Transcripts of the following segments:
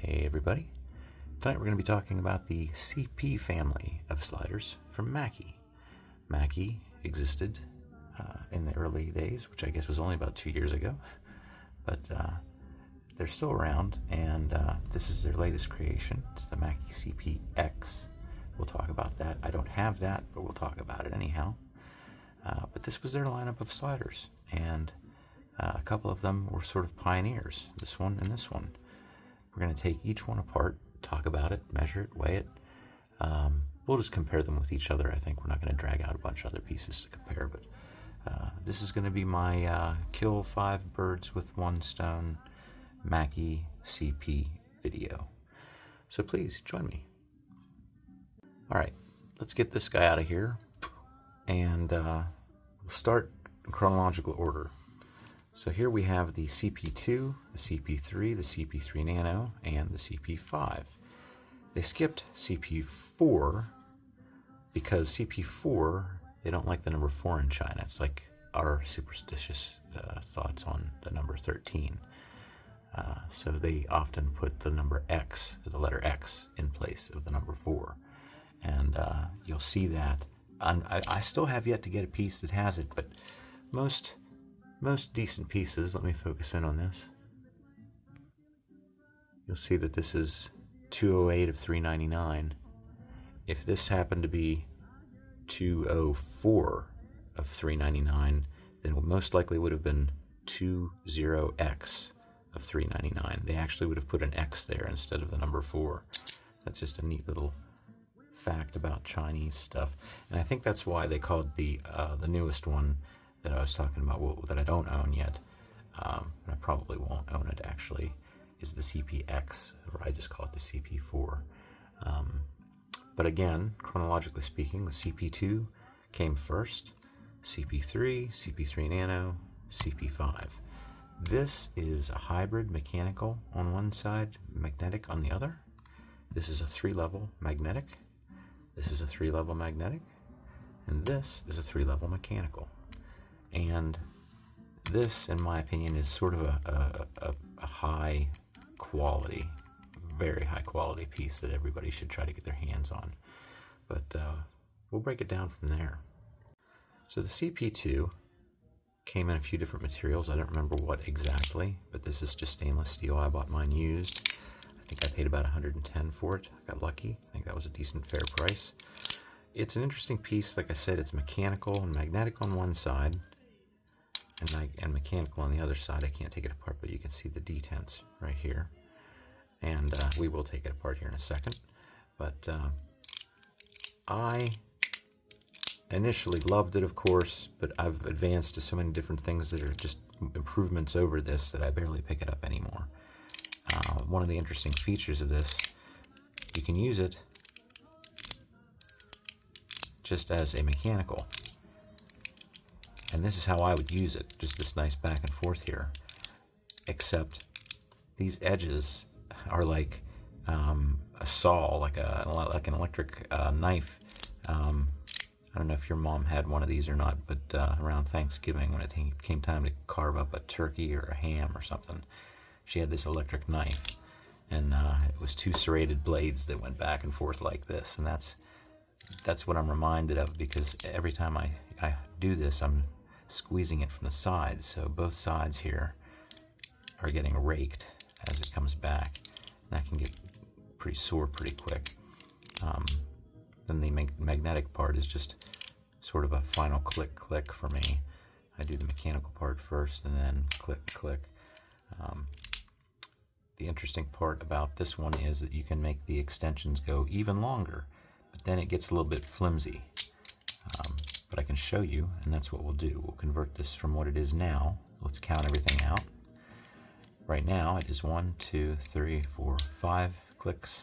Hey everybody, tonight we're going to be talking about the CP family of sliders from Mackie. Mackie existed in the early days, which I guess was only about 2 years ago, but they're still around, and this is their latest creation. It's the Mackie CPX. We'll talk about that. I don't have that, but we'll talk about it anyhow. But this was their lineup of sliders, and a couple of them were sort of pioneers, this one and this one. We're going to take each one apart, talk about it, measure it, weigh it. We'll just compare them with each other. I think we're not going to drag out a bunch of other pieces to compare, but this is going to be my kill 5 birds with 1 stone Mackie CP video. So please join me. All right, let's get this guy out of here, and we'll start in chronological order. So here we have the CP2, the CP3, the CP3 Nano, and the CP5. They skipped CP4 because CP4, they don't like the number 4 in China. It's like our superstitious thoughts on the number 13. So they often put the number X, the letter X, in place of the number 4. And you'll see that. I still have yet to get a piece that has it, but most decent pieces, let me focus in on this. You'll see that this is 208 of 399. If this happened to be 204 of 399, then it most likely would have been 20X of 399. They actually would have put an X there instead of the number 4. That's just a neat little fact about Chinese stuff. And I think that's why they called the newest one that I was talking about, that I don't own yet, and I probably won't own it actually, is the CPX, or I just call it the CP4. But again, chronologically speaking, the CP2 came first, CP3, CP3 Nano, CP5. This is a hybrid mechanical on one side, magnetic on the other. This is a 3-level magnetic, this is a 3-level magnetic, and this is a 3-level mechanical. And this, in my opinion, is sort of a high quality, very high quality piece that everybody should try to get their hands on. But we'll break it down from there. So the CP2 came in a few different materials. I don't remember what exactly, but this is just stainless steel. I bought mine used. I think I paid about $110 for it. I got lucky. I think that was a decent, fair price. It's an interesting piece. Like I said, it's mechanical and magnetic on one side, and mechanical on the other side. I can't take it apart, but you can see the detents right here. And we will take it apart here in a second. But I initially loved it, of course, but I've advanced to so many different things that are just improvements over this that I barely pick it up anymore. One of the interesting features of this, you can use it just as a mechanical. And this is how I would use it, just this nice back and forth here. Except these edges are like a saw, like an electric knife. I don't know if your mom had one of these or not, but around Thanksgiving, when it came time to carve up a turkey or a ham or something, she had this electric knife, and it was 2 serrated blades that went back and forth like this, and that's what I'm reminded of, because every time I do this, I'm squeezing it from the sides, so both sides here are getting raked as it comes back, and that can get pretty sore pretty quick. Then the magnetic part is just sort of a final click for me. I do the mechanical part first and then click. The interesting part about this one is that you can make the extensions go even longer, but then it gets a little bit flimsy. But I can show you, and that's what we'll do. We'll convert this from what it is now. Let's count everything out. Right now it is 1, 2, 3, 4, 5 clicks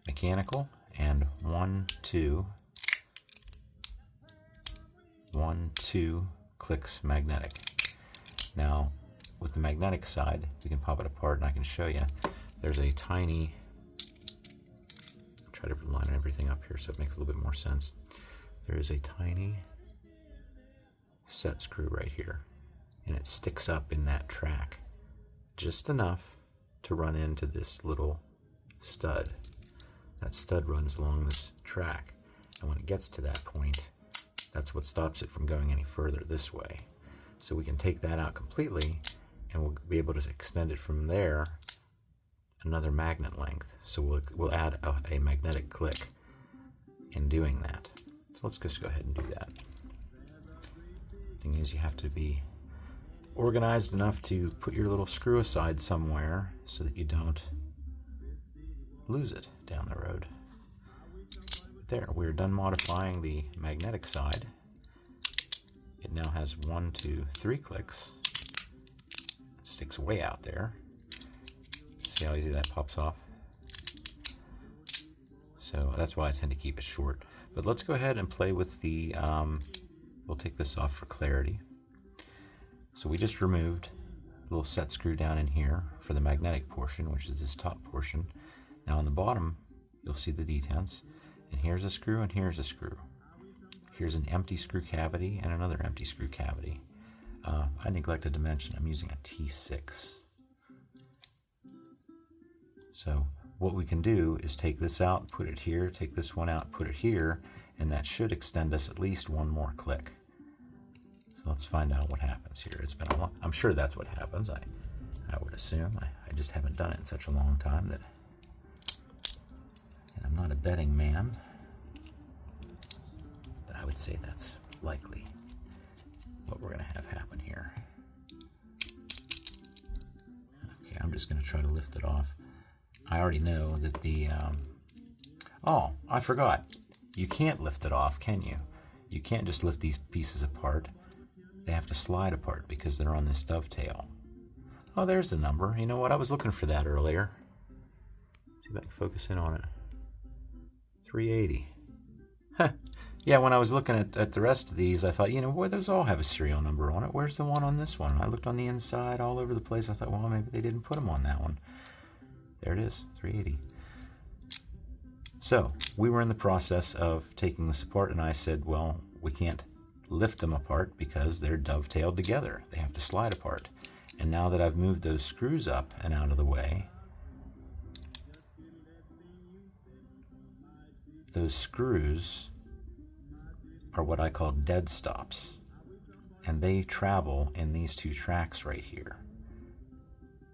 mechanical, and 1, 2 clicks magnetic. Now with the magnetic side, we can pop it apart and I can show you. There's a tiny, try to line everything up here so it makes a little bit more sense. There is a tiny set screw right here, and it sticks up in that track just enough to run into this little stud. That stud runs along this track, and when it gets to that point, that's what stops it from going any further this way. So we can take that out completely, and we'll be able to extend it from there another magnet length. So we'll add a magnetic click in doing that. So let's just go ahead and do that. Thing is, you have to be organized enough to put your little screw aside somewhere so that you don't lose it down the road. There, we're done modifying the magnetic side. It now has 1, 2, 3 clicks. It sticks way out there. See how easy that pops off? So that's why I tend to keep it short. But let's go ahead and play with the, we'll take this off for clarity. So we just removed a little set screw down in here for the magnetic portion, which is this top portion. Now on the bottom, you'll see the detents. And here's a screw and here's a screw. Here's an empty screw cavity and another empty screw cavity. I neglected to mention I'm using a T6. So what we can do is take this out, put it here, take this one out, put it here, and that should extend us at least one more click. So let's find out what happens here. It's been a long, I'm sure that's what happens. I would assume. I just haven't done it in such a long time that, and I'm not a betting man, but I would say that's likely what we're going to have happen here. Okay, I'm just going to try to lift it off. I already know that the, oh, I forgot. You can't lift it off, can you? You can't just lift these pieces apart. They have to slide apart because they're on this dovetail. Oh, there's the number. You know what? I was looking for that earlier. See if I can focus in on it. 380. Huh. Yeah, when I was looking at the rest of these, I thought, you know, boy, those all have a serial number on it. Where's the one on this one? And I looked on the inside all over the place. I thought, well, maybe they didn't put them on that one. There it is, 380. So we were in the process of taking this apart, and I said, well, we can't lift them apart because they're dovetailed together. They have to slide apart. And now that I've moved those screws up and out of the way, those screws are what I call dead stops. And they travel in these two tracks right here.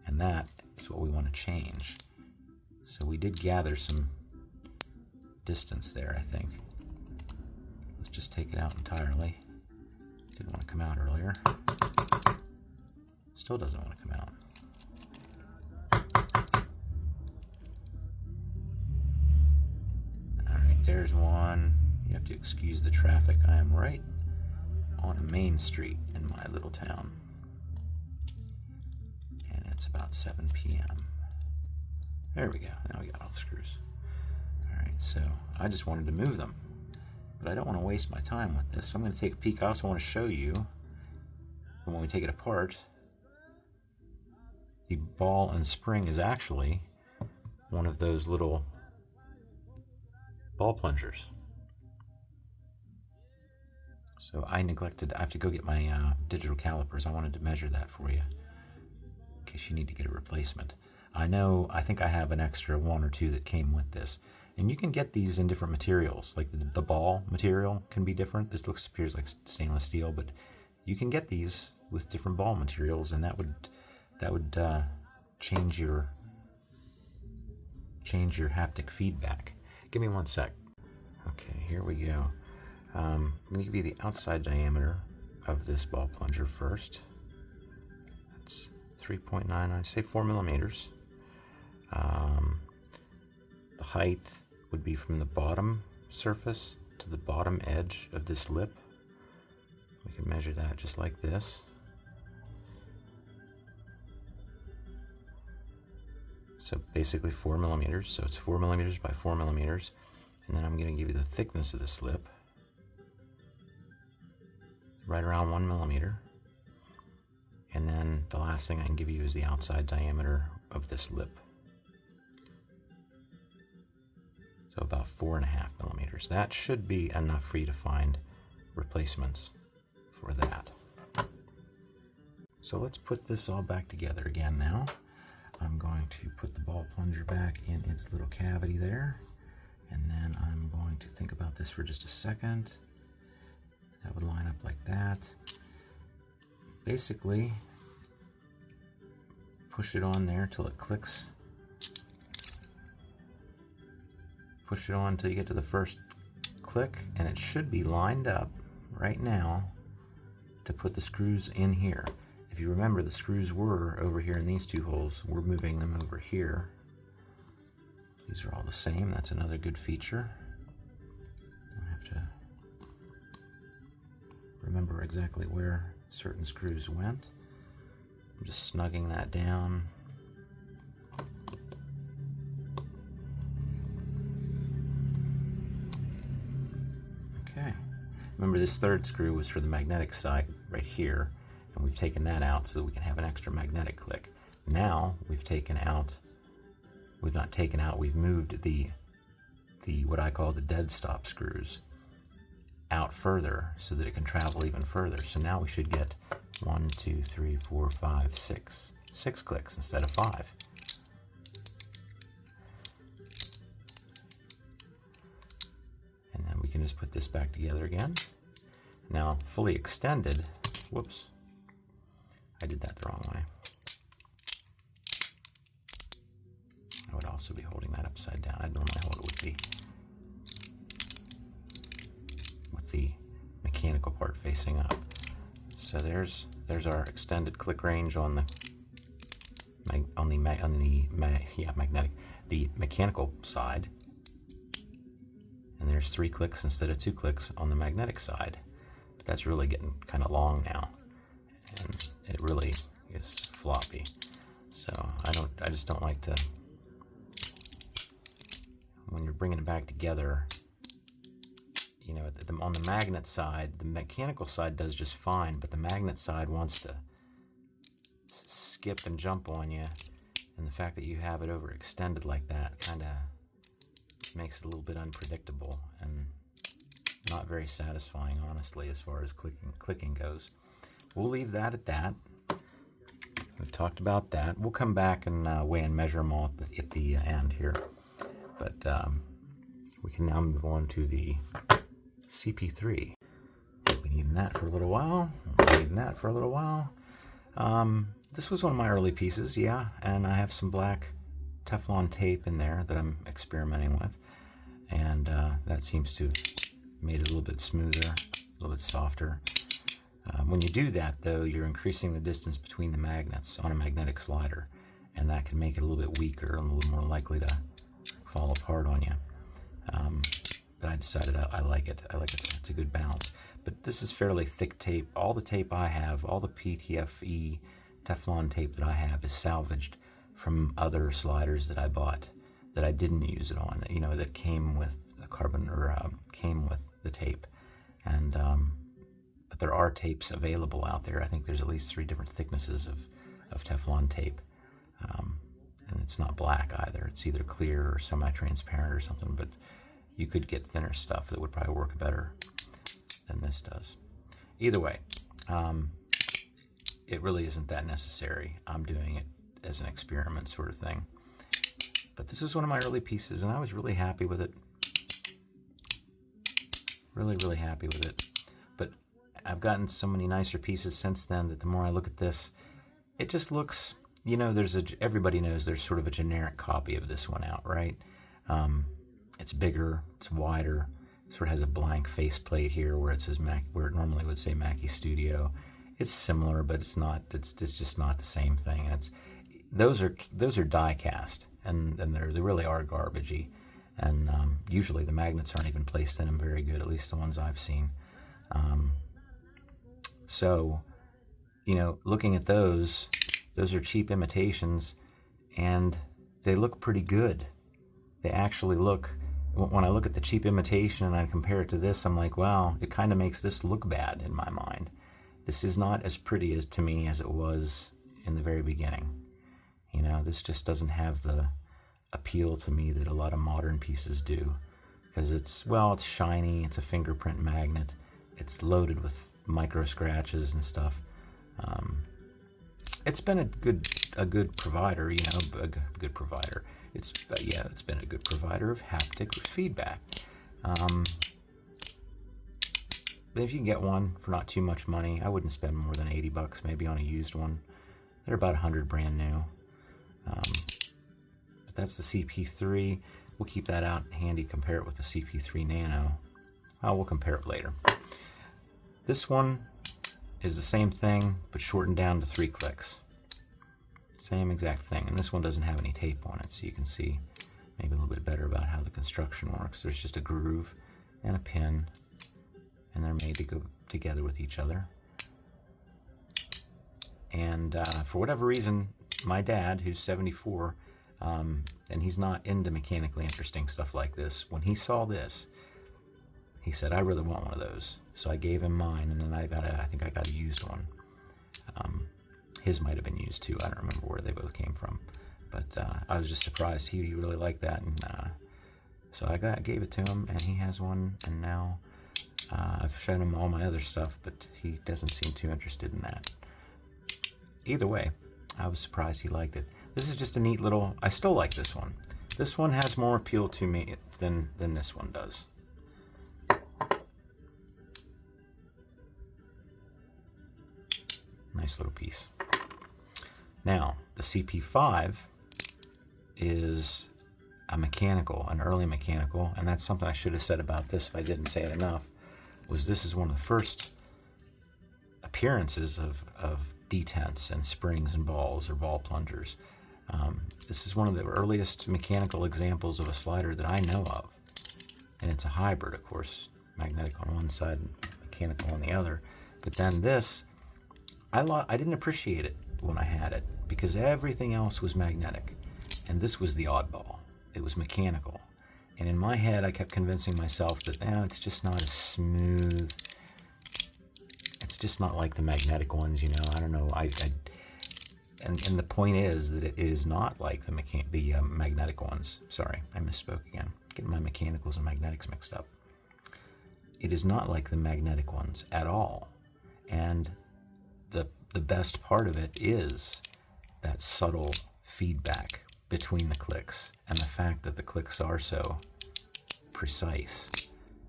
And that is what we want to change. So we did gather some distance there, I think. Let's just take it out entirely. Didn't want to come out earlier. Still doesn't want to come out. Alright, there's one. You have to excuse the traffic. I am right on a main street in my little town. And it's about 7 p.m. There we go. Now we got all the screws. Alright, so I just wanted to move them. But I don't want to waste my time with this. So I'm going to take a peek. I also want to show you when we take it apart, the ball and spring is actually one of those little ball plungers. So I neglected, I have to go get my digital calipers. I wanted to measure that for you in case you need to get a replacement. I think I have an extra one or two that came with this. And you can get these in different materials, like the ball material can be different. This appears like stainless steel, but you can get these with different ball materials, and that would change your haptic feedback. Give me one sec. Okay, here we go. I'm going to give you the outside diameter of this ball plunger first. That's 3.9, I say 4 millimeters. The height would be from the bottom surface to the bottom edge of this lip. We can measure that just like this. So basically 4 millimeters. So it's 4 millimeters by 4 millimeters. And then I'm going to give you the thickness of this lip. Right around 1 millimeter. And then the last thing I can give you is the outside diameter of this lip. So about 4.5 millimeters. That should be enough for you to find replacements for that. So let's put this all back together again now. I'm going to put the ball plunger back in its little cavity there, and then I'm going to think about this for just a second. That would line up like that. Basically, push it on there till it clicks. Push it on until you get to the first click, and it should be lined up right now to put the screws in here. If you remember, the screws were over here in these two holes. We're moving them over here. These are all the same. That's another good feature. I have to remember exactly where certain screws went. I'm just snugging that down. Okay. Remember, this third screw was for the magnetic side right here, and we've taken that out so that we can have an extra magnetic click. Now we've taken out, we've not taken out, we've moved the what I call the dead stop screws out further so that it can travel even further. So now we should get 1, 2, 3, 4, 5, 6. 6 clicks instead of 5. And then we can just put this back together again. Now, fully extended, whoops, I did that the wrong way. I would also be holding that upside down. I'd normally hold it with the mechanical part facing up. So there's our extended click range on the mechanical side, and there's 3 clicks instead of 2 clicks on the magnetic side. But that's really getting kind of long now, and it really is floppy. So I just don't like to, when you're bringing it back together, you know, on the magnet side, the mechanical side does just fine, but the magnet side wants to skip and jump on you, and the fact that you have it overextended like that kind of makes it a little bit unpredictable and not very satisfying, honestly, as far as clicking goes. We'll leave that at that. We've talked about that. We'll come back and weigh and measure them all at the end here. But we can now move on to the CP3. We've been eating that for a little while. This was one of my early pieces, yeah, and I have some black Teflon tape in there that I'm experimenting with, and that seems to have made it a little bit smoother, a little bit softer. When you do that, though, you're increasing the distance between the magnets on a magnetic slider, and that can make it a little bit weaker and a little more likely to fall apart on you. But I decided I like it. I like it. It's a good balance. But this is fairly thick tape. All the tape I have, all the PTFE Teflon tape that I have is salvaged from other sliders that I bought that I didn't use it on, you know, that came with a carbon, or came with the tape. And but there are tapes available out there. I think there's at least 3 different thicknesses of Teflon tape. And it's not black either. It's either clear or semi-transparent or something, but you could get thinner stuff that would probably work better than this does. Either way, it really isn't that necessary. I'm doing it as an experiment sort of thing. But this is one of my early pieces, and I was really happy with it. Really, really happy with it. But I've gotten so many nicer pieces since then that the more I look at this, it just looks, you know, everybody knows there's sort of a generic copy of this one out, right? It's bigger, it's wider, sort of has a blank faceplate here where it says where it normally would say Mackie Studio. It's similar, but it's not. It's just not the same thing. And those are die cast, and they really are garbagey. And usually the magnets aren't even placed in them very good, at least the ones I've seen. So, you know, looking at those are cheap imitations, and they look pretty good. They actually look, when I look at the cheap imitation and I compare it to this, I'm like, wow, it kind of makes this look bad in my mind. This is not as pretty to me as it was in the very beginning. You know, this just doesn't have the appeal to me that a lot of modern pieces do, because it's shiny, it's a fingerprint magnet, it's loaded with micro scratches and stuff. It's been a good a good provider, you know, a good provider. It's yeah, it's been a good provider of haptic feedback. But if you can get one for not too much money, I wouldn't spend more than 80 bucks maybe on a used one. They're about 100 brand new. But that's the CP3. We'll keep that out handy, compare it with the CP3 Nano. We'll compare it later. This one is the same thing, but shortened down to 3 clicks. Same exact thing, and this one doesn't have any tape on it, so you can see maybe a little bit better about how the construction works. There's just a groove and a pin, and they're made to go together with each other. And for whatever reason, my dad, who's 74, and he's not into mechanically interesting stuff like this, when he saw this, he said, I really want one of those. So I gave him mine, and then I think I got a used one. His might have been used too. I don't remember where they both came from. But I was just surprised. He really liked that. And so I gave it to him, and he has one. And now I've shown him all my other stuff, but he doesn't seem too interested in that. Either way, I was surprised he liked it. This is just a neat little... I still like this one. This one has more appeal to me than this one does. Nice little piece. Now, the CP5 is a mechanical, an early mechanical, and that's something I should have said about this if I didn't say it enough, was this is one of the first appearances of detents and springs and balls or ball plungers. This is one of the earliest mechanical examples of a slider that I know of. And it's a hybrid, of course, magnetic on one side and mechanical on the other. But then this, I didn't appreciate it when I had it because everything else was magnetic. And this was the oddball. It was mechanical. And in my head, I kept convincing myself that it's just not as smooth. It's just not like the magnetic ones, you know. I don't know. And the point is that it is not like the magnetic ones. Sorry, I misspoke again. Getting my mechanicals and magnetics mixed up. It is not like the magnetic ones at all. And the best part of it is that subtle feedback between the clicks and the fact that the clicks are so precise.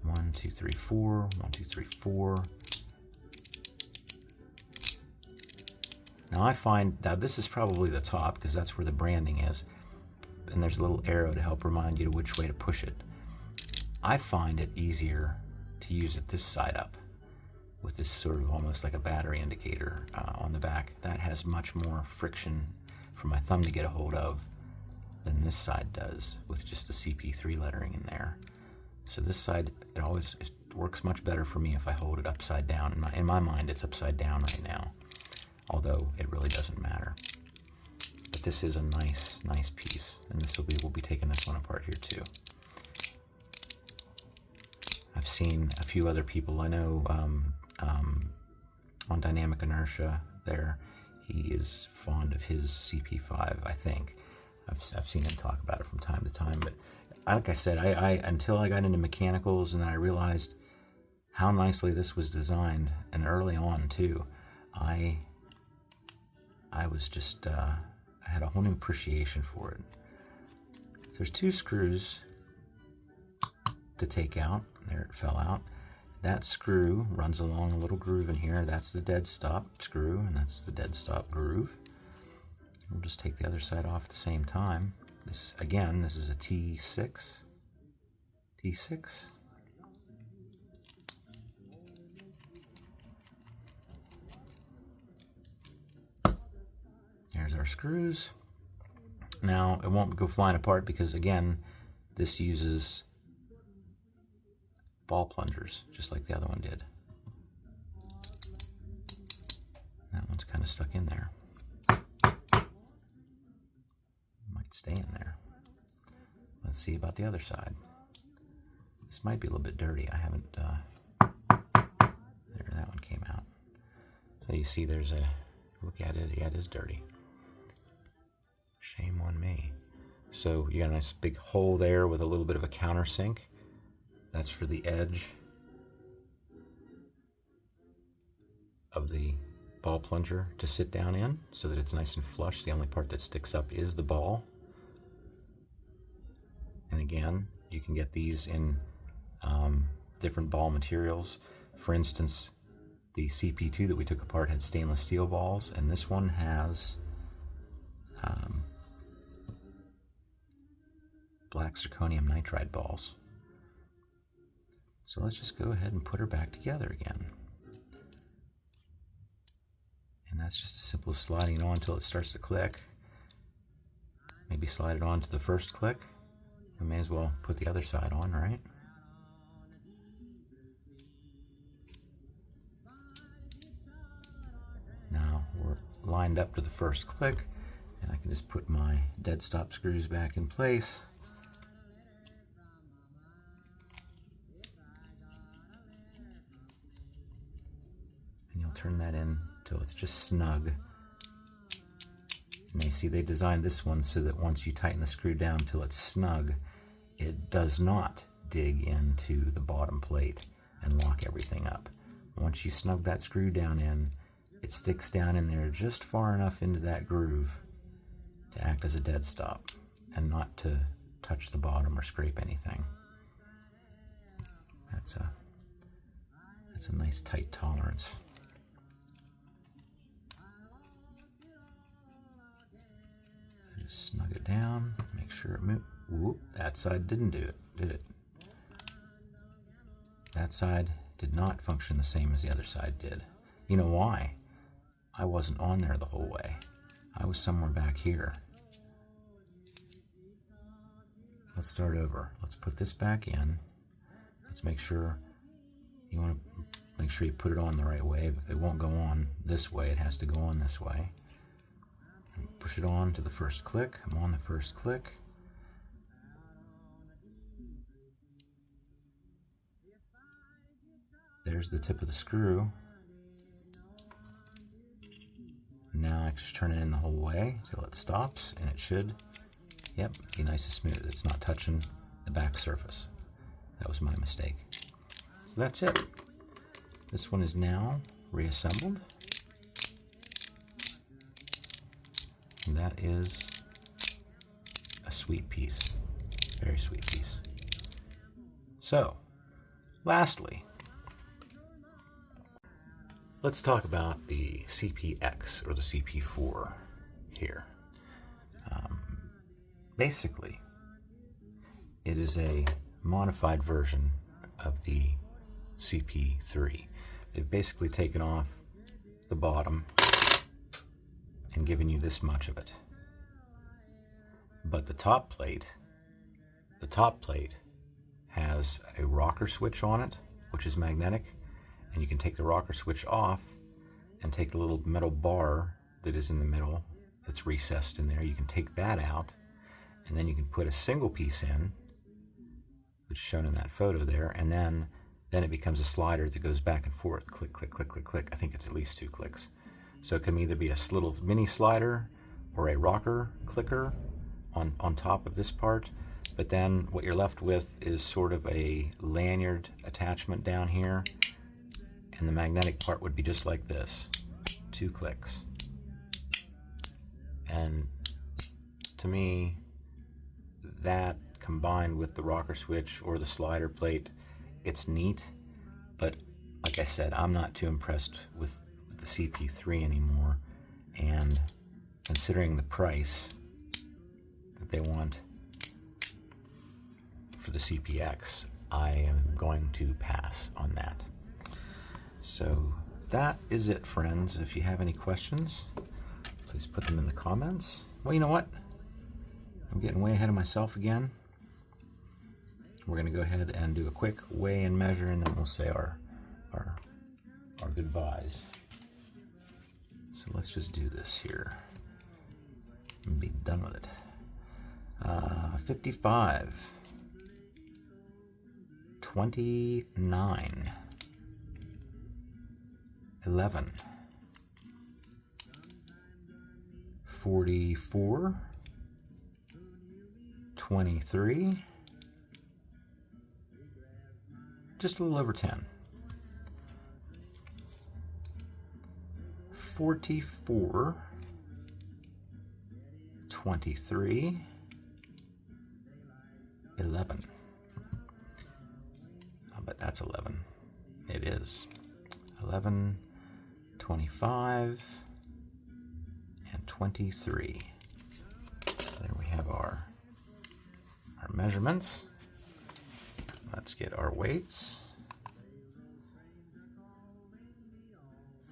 1, 2, 3, 4, 1, 2, 3, 4. Now I find that this is probably the top because that's where the branding is, and there's a little arrow to help remind you which way to push it. I find it easier to use it this side up with this sort of almost like a battery indicator on the back. That has much more friction for my thumb to get a hold of than this side does with just the CP3 lettering in there. So this side, it works much better for me if I hold it upside down. In my mind, it's upside down right now, although it really doesn't matter. But this is a nice piece, and we'll be taking this one apart here too. I've seen a few other people I know on Dynamic Inertia there. He is fond of his CP5, I think. I've seen him talk about it from time to time, but like I said, until I got into mechanicals and then I realized how nicely this was designed, and early on too, I was just, I had a whole new appreciation for it. So there's 2 screws to take out. There it fell out. That screw runs along a little groove in here. That's the dead stop screw, and that's the dead stop groove. We'll just take the other side off at the same time. This, again, this is a T6. T6. There's our screws. Now, it won't go flying apart because, again, this uses ball plungers, just like the other one did. That one's kind of stuck in there. Might stay in there. Let's see about the other side. This might be a little bit dirty. I haven't, there, that one came out. So you see there's a, look at it, yeah, it is dirty. Shame on me. So you got a nice big hole there with a little bit of a countersink. That's for the edge of the ball plunger to sit down in so that it's nice and flush. The only part that sticks up is the ball. And again, you can get these in different ball materials. For instance, the CP2 that we took apart had stainless steel balls, and this one has black zirconium nitride balls. So let's just go ahead and put her back together again. And that's just as simple as sliding it on until it starts to click. Maybe slide it on to the first click. We may as well put the other side on, right? Now we're lined up to the first click, and I can just put my dead stop screws back in place. And you'll turn that in till it's just snug. And you see they designed this one so that once you tighten the screw down till it's snug, it does not dig into the bottom plate and lock everything up. Once you snug that screw down in, it sticks down in there just far enough into that groove to act as a dead stop and not to touch the bottom or scrape anything. That's a nice tight tolerance. Just snug it down, make sure it moves. Whoop, that side didn't do it, did it? That side did not function the same as the other side did. You know why? I wasn't on there the whole way. I was somewhere back here. Let's start over. Let's put this back in. Let's make sure you want to make sure you put it on the right way. It won't go on this way. It has to go on this way. Push it on to the first click. I'm on the first click. There's the tip of the screw. Now I just turn it in the whole way until it stops, and it should, yep, be nice and smooth. It's not touching the back surface. That was my mistake. So that's it. This one is now reassembled. And that is a sweet piece. Very sweet piece. So, lastly, let's talk about the CPX or the CP4 here. Basically, it is a modified version of the CP3. They've basically taken off the bottom and given you this much of it. But the top plate has a rocker switch on it, which is magnetic, and you can take the rocker switch off and take the little metal bar that is in the middle that's recessed in there. You can take that out, and then you can put a single piece in, which is shown in that photo there, and then it becomes a slider that goes back and forth, click, click, click, click, click. I think it's at least 2 clicks. So it can either be a little mini slider or a rocker clicker on top of this part, but then what you're left with is sort of a lanyard attachment down here, and the magnetic part would be just like this, 2 clicks. And to me, that combined with the rocker switch or the slider plate, it's neat, but like I said, I'm not too impressed with the CP3 anymore, and considering the price that they want for the CPX, I am going to pass on that. So that is it, friends. If you have any questions, please put them in the comments. Well, you know what? I'm getting way ahead of myself again. We're going to go ahead and do a quick weigh and measure, and then we'll say our goodbyes. So let's just do this here and be done with it. 55, 29, 11, 44, 23, just a little over 10. 44, 23, 11. I'll bet that's 11. It is. 11, 25, and 23. There we have our measurements. Let's get our weights.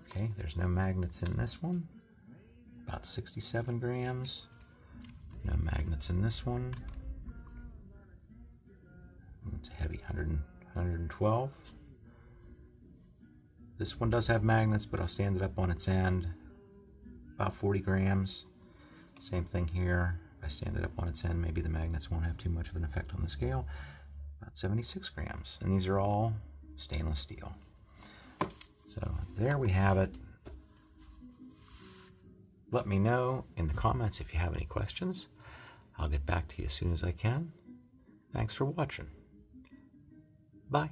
Okay, there's no magnets in this one. About 67 grams. No magnets in this one. It's heavy, 112. This one does have magnets, but I'll stand it up on its end. About 40 grams. Same thing here. If I stand it up on its end, maybe the magnets won't have too much of an effect on the scale. About 76 grams. And these are all stainless steel. So there we have it. Let me know in the comments if you have any questions. I'll get back to you as soon as I can. Thanks for watching. Bye.